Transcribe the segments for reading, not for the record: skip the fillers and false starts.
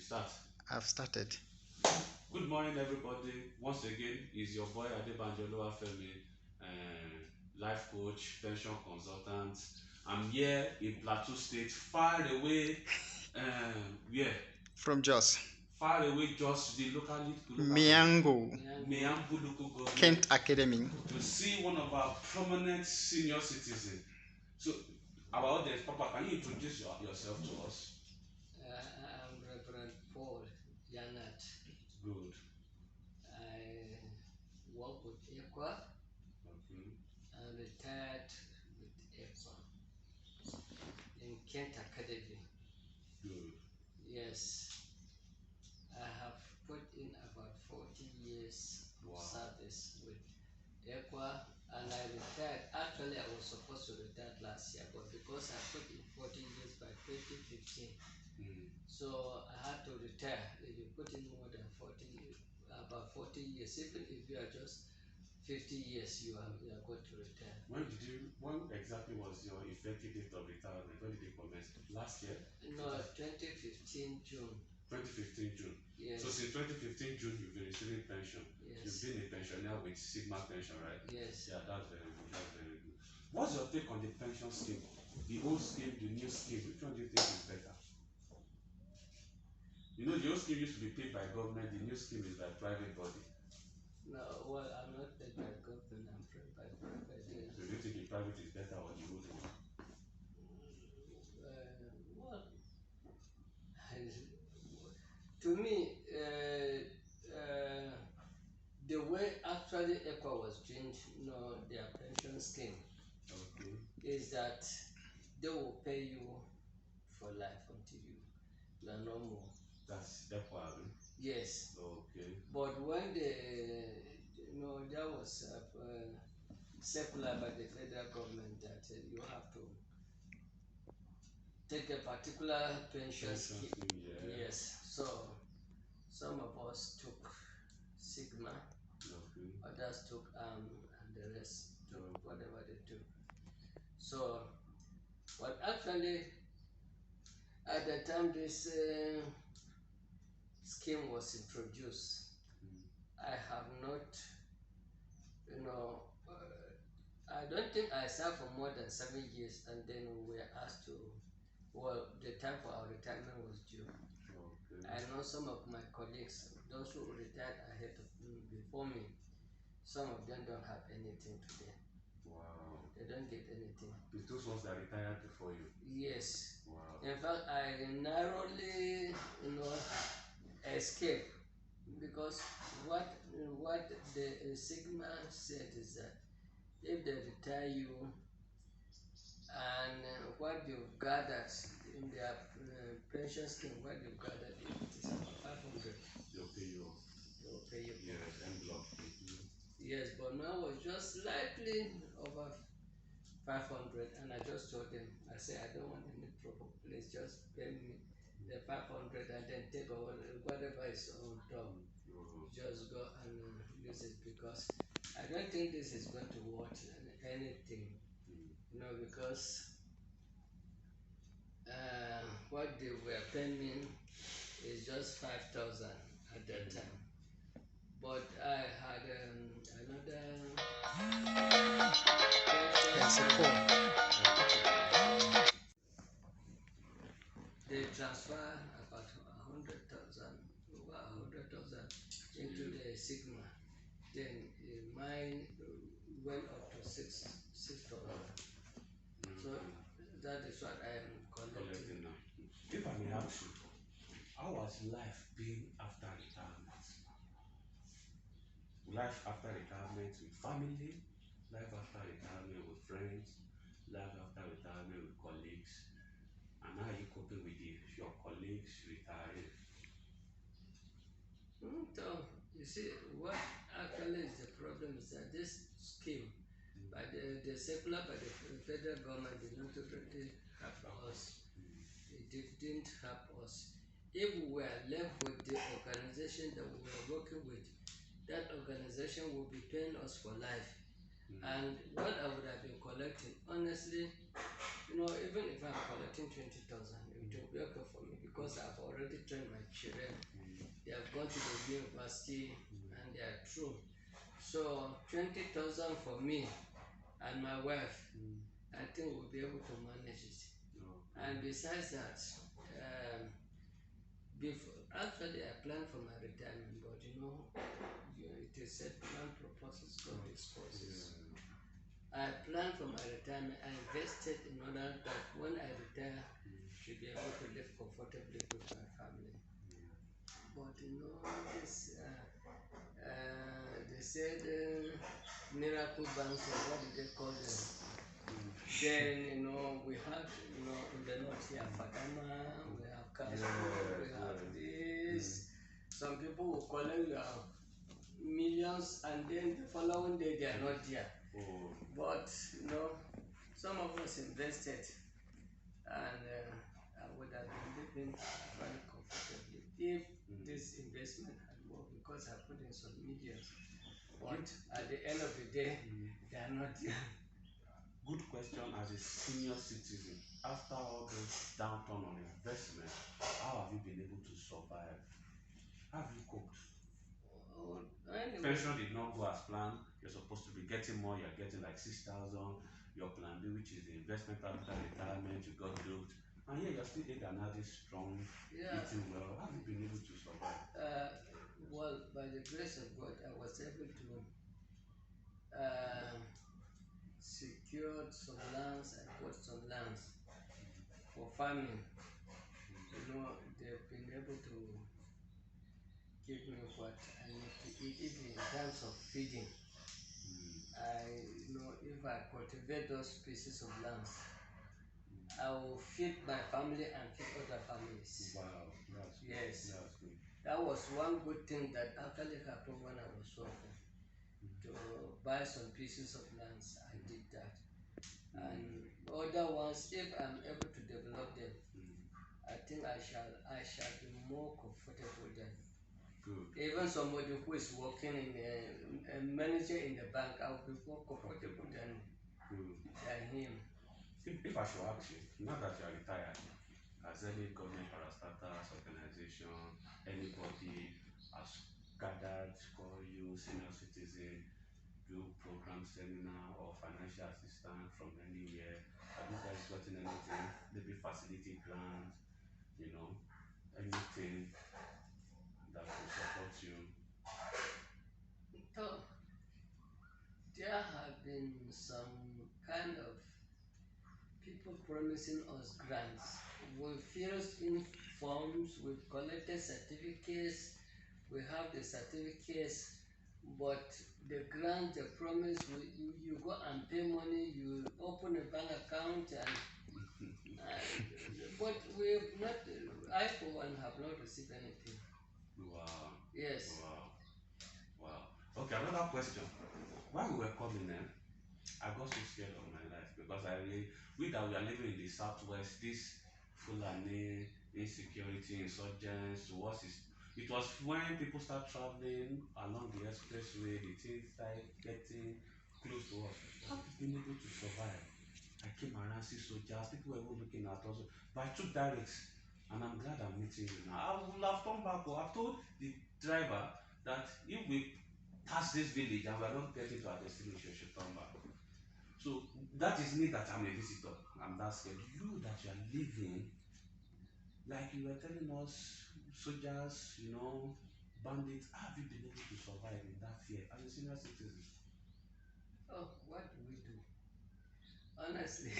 start. I've started. Good morning, everybody. Once again, is your boy Adebanjo Oluwafemi, life coach, pension consultant. I'm here in Plateau State, far away. Where? From Jos. Far away, just the local Miango. Miambu local government. Kent Academy. To see one of our prominent senior citizens. So, our audience, Papa, can you introduce yourself to us? I'm Reverend Paul Yanat. Good. I work with EQUA. Okay. I'm retired with EQUA in Kent Academy. Good. Yes, I have put in about 40 years of service with EQUA, and I retired. Actually, I was supposed to retire last year, but because I put in 40 years by 2015, so I had to retire. If you put in more than 40 years, about 40 years, even if you are just 50 years, you are going to retire. When exactly was your effective date of retirement? When did it commence? Last year? No, 2015 June. 2015 June. Yes. So since 2015 June, you've been receiving pension. Yes. You've been a pensioner with Sigma pension, right? Yes. Yeah, that's very good. That's very good. What's your take on the pension scheme? The old scheme, the new scheme. Which one do you think is better? You know, the old scheme used to be paid by government. The new scheme is by private body. No, well, I'm not paid by government. I'm paid by private. So do you think the private is better or the old one? Well, to me, the way actually EQUA was changed, their pension scheme, okay, is that they will pay you for life until you are no more. That's EQUA. Yes. Okay. But when that was circular by the federal government that you have to take a particular pension scheme. Yeah. Yes. So some of us took Sigma, okay, others took and the rest took whatever they took. So, but actually, at the time this scheme was introduced, I have not, I don't think I served for more than 7 years, and then we were asked to, well, the time for our retirement was due. Okay. I know some of my colleagues, those who retired ahead of me, before me, some of them don't have anything today. Wow. They don't get anything. It's those ones that retired before you? Yes. Wow. In fact, I narrowly, escaped, because what the Sigma said is that if they retire you and what you've gathered in their pension scheme, what you've gathered, it is about 500. They'll pay you. They'll pay you. Yes, envelope. Yes, but now was just slightly over 500, and I just told them, I said, I don't want any trouble. Please just pay me the 500 and then take over whatever is on top. Just go and use it, because I don't think this is going to worth anything, because what they were paying me is just 5,000 at that time. But I had another they transfer about 100,000, over 100,000 into the Sigma. Then mine went up to 6,000. So that is what I am collecting now. If I may ask you, how has life been after retirement? Life after retirement with family, life after retirement with friends, life after retirement with colleagues, and how are you coping with your colleagues retiring? So, you see, what actually is the problem is that this scheme, by the circular by the federal government, did not really help us. It didn't help us. If we were left with the organization that we were working with, that organization will be paying us for life. And what I would have been collecting, honestly, Even if I'm collecting 20,000, it will be okay for me because I've already trained my children. They have gone to the university and they are through. So 20,000 for me and my wife, I think we'll be able to manage it. And besides that, actually I planned for my retirement, but it is said plan proposes, God disposes. I planned for my retirement. I invested in order that when I retire, I should be able to live comfortably with my family. But this they said miracle banks, or what did they call them? Then we have in the north here Fadama, we have Kaspo, we have this. Some people will collect millions and then the following day they are not there. But some of us invested and I would have been living very comfortably if this investment had worked because I put in some millions. But at the end of the day, they are not there. Good question. As a senior citizen, after all those downturn on investment, how have you been able to survive? How have you coped? Anyway, Pension did not go as planned. You're supposed to be getting more. You're getting like 6,000. Your plan B, which is the investment after retirement, you got duped, and yeah, you're still another strong, eating well. How have you been able to survive? Well, by the grace of God, I was able to secure some lands. I bought some lands for farming. They've been able to give me what I need to eat, even in terms of feeding. If I cultivate those pieces of lands, I will feed my family and feed other families. Wow, that's good. Yes. That's good. That was one good thing that actually happened when I was working. To buy some pieces of lands, I did that. And other ones, if I'm able to develop them, I think I shall be more comfortable than. Good. Even somebody who is working in a manager in the bank, I'll be more comfortable than him. If I should ask you, now that you are retired, has any government parastatals organization, anybody has gathered, call you, senior citizen, do program seminar or financial assistance from anywhere? Have you guys gotten anything? Maybe facility grants, anything that will support you? So, there have been some kind of people promising us grants. We filled in forms, we've collected certificates, we have the certificates, but the grant, the promise, you go and pay money, you open a bank account, but we've not, I for one have not received anything. Wow. Yes. Wow. Okay, another question. While we were coming in, I got so scared of my life because we that we are living in the southwest, this Fulani insecurity, insurgents, it was when people start traveling along the expressway, the things start getting close to us. How have you been able to survive? I came around, see soldiers, people were even looking at us, but I took that risk, and I'm glad I'm meeting you now. I would have come back, or I've told the driver that if we pass this village and we're not getting to our destination, we should turn back. So that is me, that I'm a visitor. I'm that scared. You that you are living, like you were telling us, soldiers, bandits, how have you been able to survive in that fear as a senior citizen? Oh, what do we do? Honestly,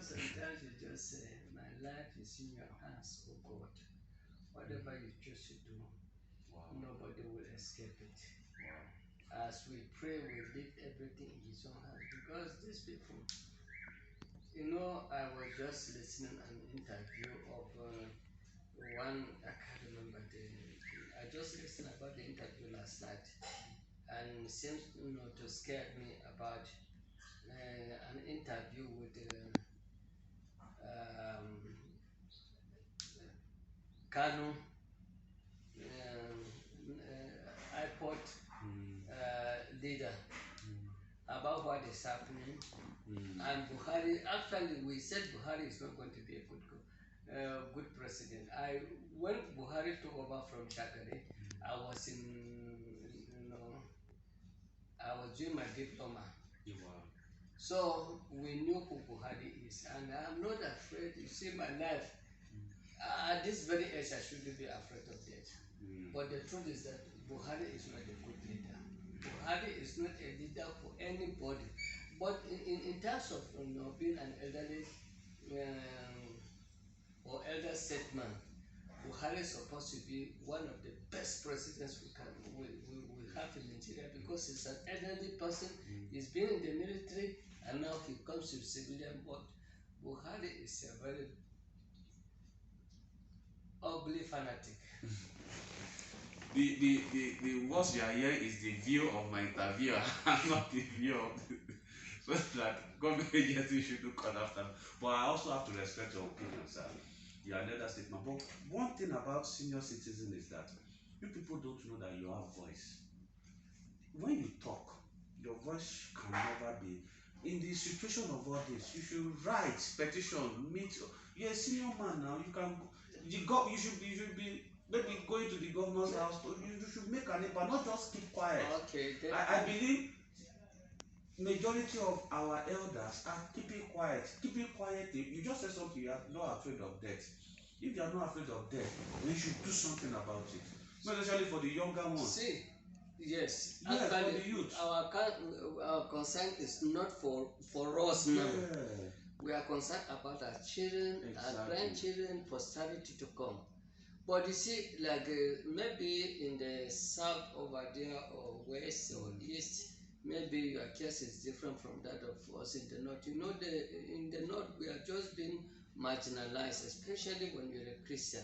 sometimes you just say, my life is in your hands, oh God. Whatever you choose to do, nobody will escape it. As we pray, we leave everything in His own hands, because these people, I was just listening an interview of one, I can't remember I just listened about the interview last night, and it seems to scare me about an interview with Kanu iPod leader about about what is happening. And Buhari, actually, we said Buhari is not going to be a good president. When Buhari took over from Shagari, I was I was doing my diploma. Wow. So we knew who Buhari is, and I'm not afraid. You see, my life at this very age, I shouldn't be afraid of death. But the truth is that Buhari is not a good leader. Buhari is not a leader for anybody. But in terms of being an elderly or elder statesman, Buhari is supposed to be one of the best presidents we have in Nigeria, because he's an elderly person. He's been in the military and now he comes to civilian. But Buhari is a very ugly fanatic. The worst you are hearing is the view of my interviewer and not the view of so that government agency should look on after. But I also have to respect your opinion, sir. You are another statement. But one thing about senior citizen is that you people don't know that you have voice. When you talk, your voice can never be. In the situation of all this, you should write petition, meet. You're a senior man now. You can. You should be maybe going to the governor's house. You should make an impact, not just keep quiet. Okay. I believe majority of our elders are keeping quiet. Keeping quiet. You just said something. You are not afraid of death. If you are not afraid of death, then you should do something about it. Not especially for the younger ones. See, yes, Yeah, actually, for the youth. Our concern is not for us now. Yeah. We are concerned about our children, Exactly. our grandchildren, posterity to come. But you see, like maybe in the south over there, or west or east, maybe your case is different from that of us in the north. You know, in the north we are just being marginalized, especially when you're a Christian.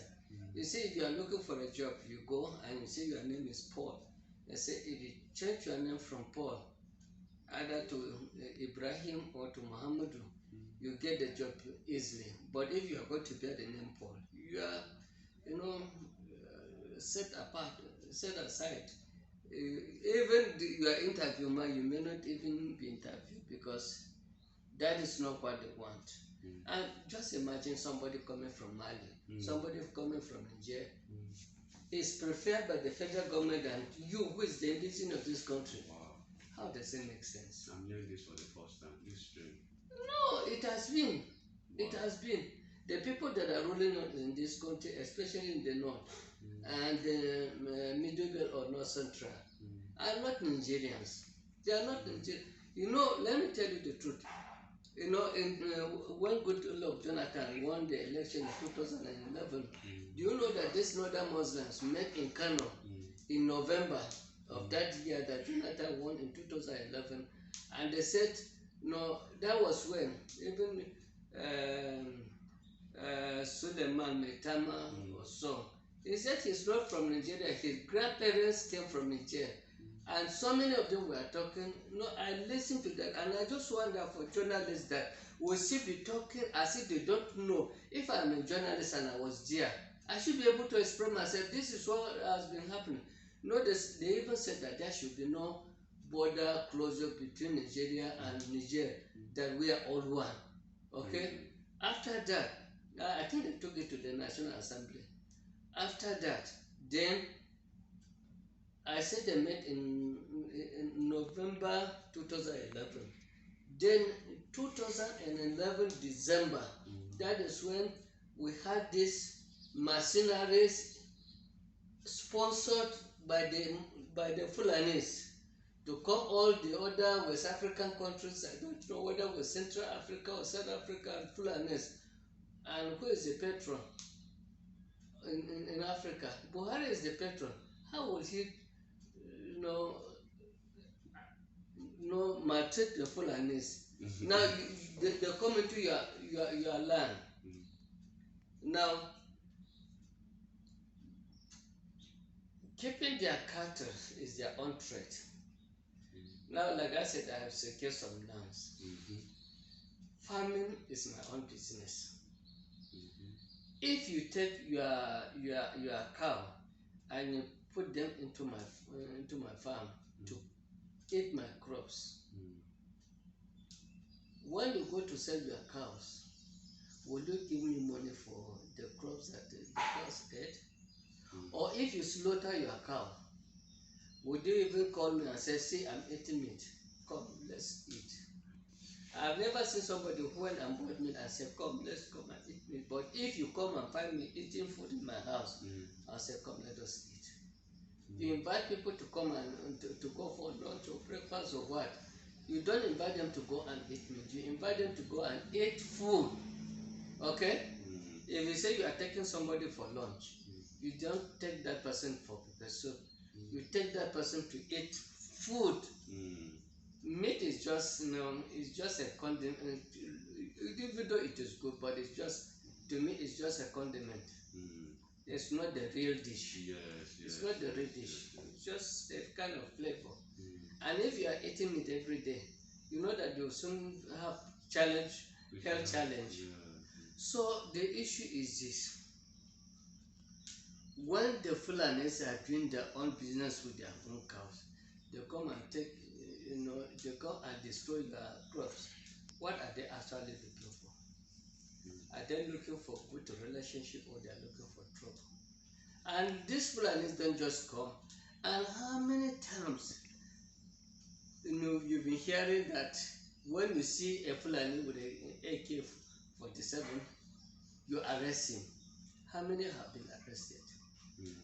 You see, if you are looking for a job, you go and you say your name is Paul. They say if you change your name from Paul either to Ibrahim or to Muhammadu, you get the job easily. But if you are going to bear the name Paul, you are, set apart, set aside. Even your interview, you may not even be interviewed, because that is not what they want. And just imagine somebody coming from Mali, somebody coming from Niger, is preferred by the federal government than you, who is the indigenous of this country. Wow. How does it make sense? I'm hearing this for the first time. This is true. No, it has been. Wow. It has been. The people that are ruling in this country, especially in the north and the middle belt or north central, are not Nigerians. They are not Nigerians. Let me tell you the truth. When Goodluck Jonathan won the election in 2011, do you know that these northern Muslims met in Kano in November of that year that Jonathan won in 2011? And they said, no, that was when even Suleiman Metama or so. He said he's not from Nigeria. His grandparents came from Nigeria. And so many of them were talking. I listened to that, and I just wonder for journalists that will still be talking as if they don't know. If I'm a journalist and I was there, I should be able to express myself. This is what has been happening. They even said that there should be no border closure between Nigeria and Niger, that we are all one. Okay? After that, I think they took it to the National Assembly. After that, then I said they met in November 2011. Then 2011 December, that is when we had this mercenaries sponsored by the Fulanis to come all the other West African countries. I don't know whether it was Central Africa or South Africa, and Fulanis. And who is the patron in Africa? Buhari is the patron. How will he maltreat the Fulanis? Now they come into your land. Now, keeping their cattle is their own threat. Now, like I said, I have secured some lands. Farming is my own business. If you take your cow and you put them into my farm to eat my crops, when you go to sell your cows, will you give me money for the crops that the cows ate? Or if you slaughter your cow, would you even call me and say, see, I'm eating meat, come, let's eat? I've never seen somebody who went and bought meat and said, come, let's come and eat meat. But if you come and find me eating food in my house, I'll say, come, let us eat. You invite people to come and to go for lunch or breakfast or what. You don't invite them to go and eat meat. You invite them to go and eat food. Okay? If you say you are taking somebody for lunch, you don't take that person for pepper soup. You take that person to eat food. Meat is just, it's just a condiment. Even though it is good, but it's just, to me, it's just a condiment. It's not the real dish. It's not the real dish. It's just a kind of flavor. And if you are eating meat every day, you know that you'll soon have health challenge. So the issue is this: when the Fulanis are doing their own business with their own cows, they come and take, they come and destroy your crops. What are they actually looking for? Are they looking for good relationship, or they are looking for trouble? And these Fulanis don't just come. And how many times, you've been hearing that when you see a Fulani with an AK-47, you arrest him. How many have been arrested?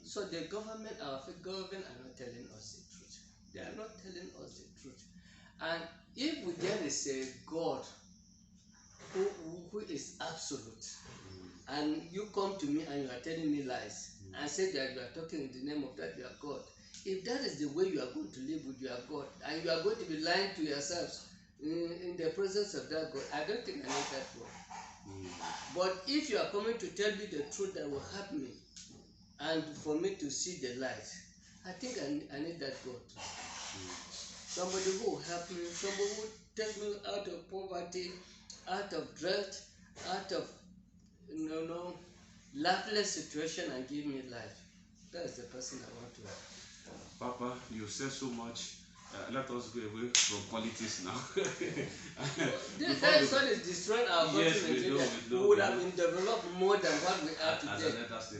So the government, our government, are not telling us the truth. They are not telling us the truth. And if there is a God who is absolute, and you come to me and you are telling me lies, and say that you are talking in the name of that your God, if that is the way you are going to live with your God, and you are going to be lying to yourselves in the presence of that God, I don't think I need that God. But if you are coming to tell me the truth that will help me, and for me to see the light, I think I need that God. Somebody who will help me, somebody who will take me out of poverty, out of drought, out of lifeless situation, and give me life. That is the person I want to have. Papa, you said so much. Let us go away from politics now. That is what is destroying our country. Yes, we would have been developed more than what we are today.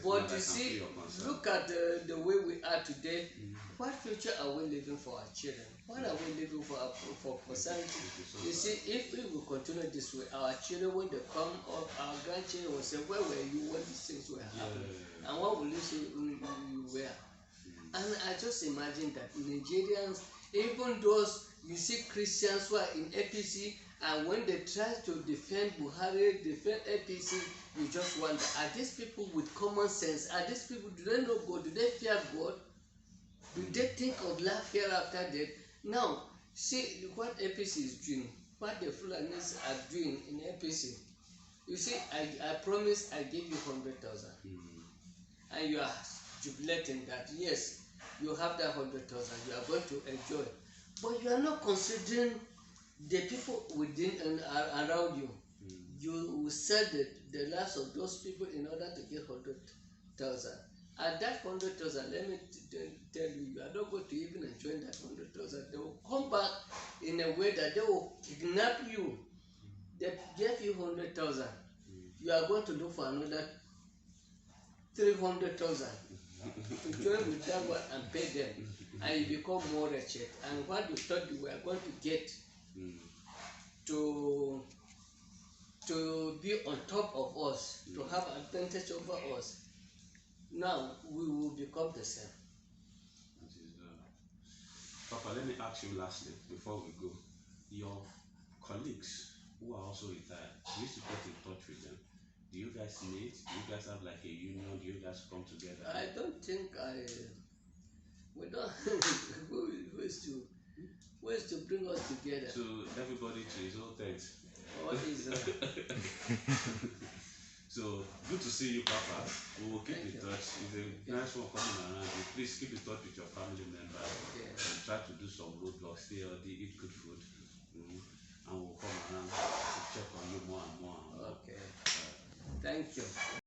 But you see, look at the way we are today. What future are we living for our children? What are we living for society? You see, if we will continue this way, our children, when they come up, our grandchildren will say, where were you when these things were happening? And what will you say you were? And I just imagine that Nigerians, even those, you see Christians who are in APC, and when they try to defend Buhari, defend APC, you just wonder, are these people with common sense? Are these people, do they know God? Do they fear God? Do they think of life hereafter death? Now, see what APC is doing, what the Fulanis are doing in APC. You see, I promise I give you 100,000. And you are jubilating that, yes, you have that 100,000, you are going to enjoy. But you are not considering the people within and around you. You will sell the lives of those people in order to get 100,000. And that 100,000, let me tell you, you are not going to even enjoy that 100,000. They will come back in a way that they will kidnap you. They gave you 100,000. You are going to look for another 300,000 to join with that one and pay them, and you become more wretched. And what you thought you were going to get to be on top of us, to have advantage over us, now we will become the same. Papa, let me ask you lastly before we go. Your colleagues who are also retired, you used to get in touch with them. Do you guys meet? Do you guys have like a union? Do you guys come together? I don't think we don't. who is to bring us together? So everybody to his own tent. What is that? So good to see you, Papa. We will keep in touch. It's a nice one coming around. Please keep in touch with your family members. And try to do some roadblocks, stay healthy, eat good food, and we'll come around to check on you more and more. Okay. Thank you.